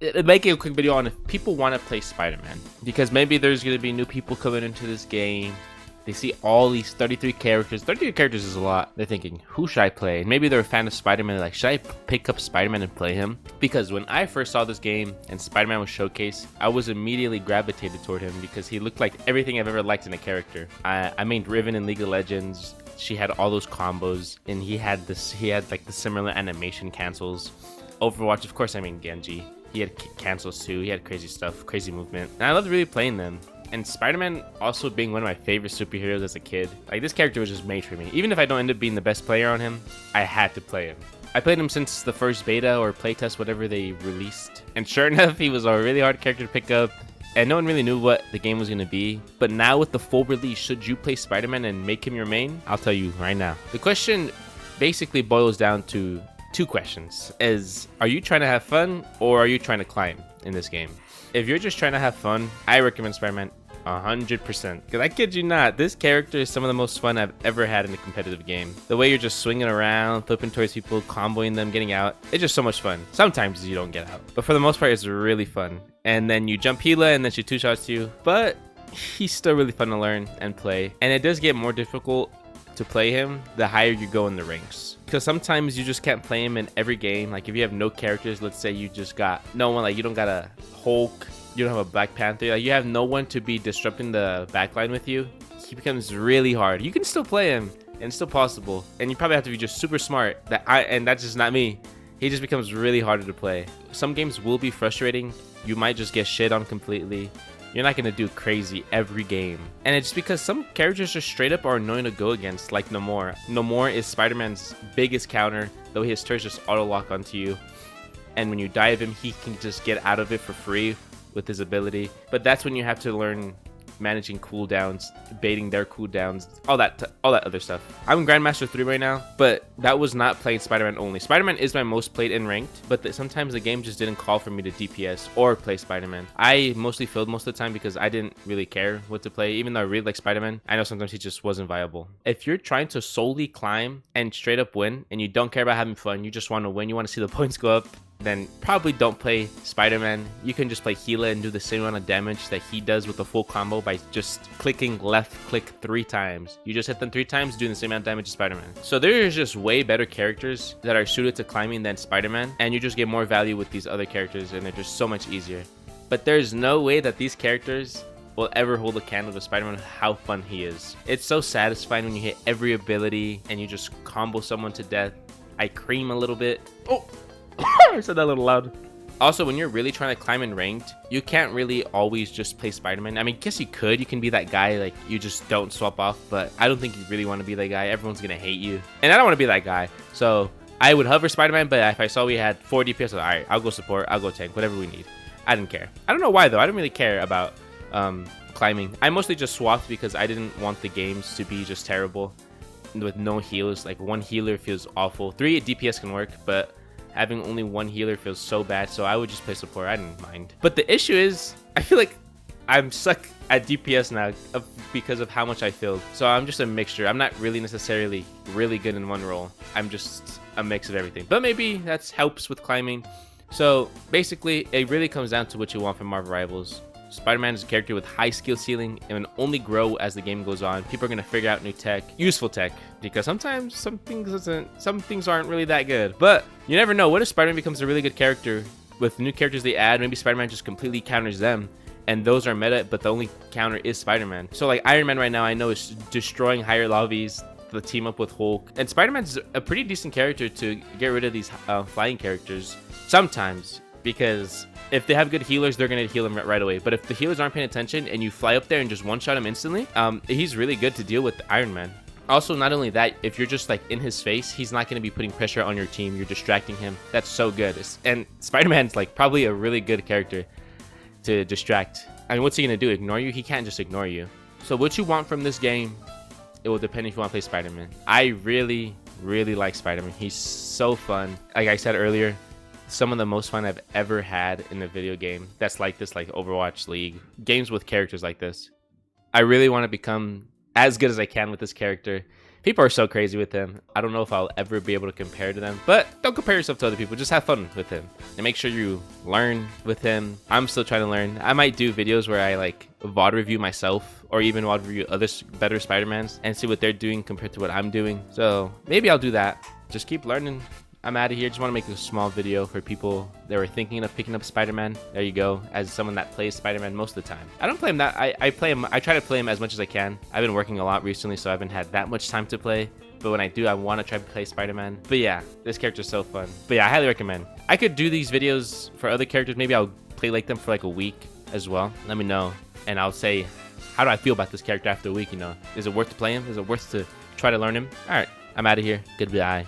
Making a quick video on if people want to play Spider-Man, because maybe there's going to be new people coming into this game. They see all these 33 characters. 33 characters is a lot. They're thinking, who should I play? And maybe they're a fan of Spider-Man. They're like, should I pick up Spider-Man and play him? Because when I first saw this game and Spider-Man was showcased, I was immediately gravitated toward him because he looked like everything I've ever liked in a character. I made Riven in League of Legends. She had all those combos, and he had like the similar animation cancels. Overwatch, of course, I mean Genji. He had cancels too. He had crazy stuff, crazy movement. And I loved really playing them. And Spider-Man also being one of my favorite superheroes as a kid. Like, this character was just made for me. Even if I don't end up being the best player on him, I had to play him. I played him since the first beta or playtest, whatever they released. And sure enough, he was a really hard character to pick up. And no one really knew what the game was going to be. But now with the full release, should you play Spider-Man and make him your main? I'll tell you right now. The question basically boils down to two questions. Are you trying to have fun or are you trying to climb in this game? If you're just trying to have fun, I recommend Spider-Man 100%. Because I kid you not, this character is some of the most fun I've ever had in a competitive game. The way you're just swinging around, flipping towards people, comboing them, getting out. It's just so much fun. Sometimes you don't get out. But for the most part, it's really fun. And then you jump Gila and then she two-shots you. But he's still really fun to learn and play. And it does get more difficult to play him the higher you go in the ranks, because sometimes you just can't play him in every game. Like if you have no characters, let's say you just got no one, like you don't got a Hulk, you don't have a Black Panther, like you have no one to be disrupting the backline with you, he becomes really hard. You can still play him and it's still possible, and you probably have to be just super smart. And that's just not me. He just becomes really harder to play. Some games will be frustrating. You might just get shit on completely. You're not going to do crazy every game. And it's because some characters just straight up are annoying to go against, like Namor. Namor is Spider-Man's biggest counter, though his turrets just auto-lock onto you. And when you dive him, he can just get out of it for free with his ability. But that's when you have to learn managing cooldowns, baiting their cooldowns, all that other stuff. I'm Grandmaster 3 right now, but that was not playing Spider-Man only. Spider-Man is my most played in ranked, but sometimes the game just didn't call for me to DPS or play Spider-Man. I mostly filled most of the time because I didn't really care what to play. Even though I really like Spider-Man, I know sometimes he just wasn't viable. If you're trying to solely climb and straight up win, and you don't care about having fun, you just want to win, you want to see the points go up, then probably don't play Spider-Man. You can just play Gila and do the same amount of damage that he does with the full combo by just clicking left click 3 times. You just hit them 3 times, doing the same amount of damage as Spider-Man. So there's just way better characters that are suited to climbing than Spider-Man, and you just get more value with these other characters, and they're just so much easier. But there's no way that these characters will ever hold a candle to Spider-Man how fun he is. It's so satisfying when you hit every ability and you just combo someone to death. I cream a little bit. Oh! I said that a little loud. Also, when you're really trying to climb in ranked, you can't really always just play Spider-Man. I mean, guess you could. You can be that guy, like, you just don't swap off, but I don't think you really want to be that guy. Everyone's gonna hate you. And I don't want to be that guy. So, I would hover Spider-Man, but if I saw we had 4 DPS, I was like, alright, I'll go support, I'll go tank, whatever we need. I didn't care. I don't know why, though. I don't really care about climbing. I mostly just swapped because I didn't want the games to be just terrible with no healers. Like, 1 healer feels awful. 3 DPS can work, but having only 1 healer feels so bad, so I would just play support. I didn't mind. But the issue is, I feel like I'm stuck at DPS now because of how much I filled. So I'm just a mixture. I'm not really necessarily really good in one role. I'm just a mix of everything. But maybe that helps with climbing. So basically, it really comes down to what you want from Marvel Rivals. Spider-Man is a character with high skill ceiling and will only grow as the game goes on. People are going to figure out new tech, useful tech, because sometimes some things aren't really that good. But you never know. What if Spider-Man becomes a really good character with new characters they add? Maybe Spider-Man just completely counters them, and those are meta, but the only counter is Spider-Man. So like Iron Man right now, I know is destroying higher lobbies, the team up with Hulk. And Spider-Man's a pretty decent character to get rid of these flying characters sometimes, because if they have good healers, they're going to heal them right away. But if the healers aren't paying attention and you fly up there and just one-shot him instantly, he's really good to deal with Iron Man. Also, not only that, if you're just like in his face, he's not going to be putting pressure on your team. You're distracting him. That's so good. And Spider-Man's like probably a really good character to distract. I mean, what's he going to do? Ignore you? He can't just ignore you. So what you want from this game, it will depend if you want to play Spider-Man. I really, really like Spider-Man. He's so fun. Like I said earlier, some of the most fun I've ever had in a video game that's like this, like Overwatch, League, games with characters like this. I really want to become as good as I can with this character People are so crazy with him. I don't know if I'll ever be able to compare to them, but don't compare yourself to other people. Just have fun with him and make sure you learn with him. I'm still trying to learn. I might do videos where I like VOD review myself or even VOD review other better Spider-Mans and see what they're doing compared to what I'm doing. So maybe I'll do that. Just keep learning. I'm out of here. Just want to make a small video for people that were thinking of picking up Spider-Man. There you go. As someone that plays Spider-Man most of the time. I don't play him that. I play him. I try to play him as much as I can. I've been working a lot recently, so I haven't had that much time to play. But when I do, I want to try to play Spider-Man. But yeah, this character's so fun. But yeah, I highly recommend. I could do these videos for other characters. Maybe I'll play like them for like a week as well. Let me know, and I'll say, how do I feel about this character after a week? You know, is it worth to play him? Is it worth to try to learn him? All right. I'm out of here. Goodbye.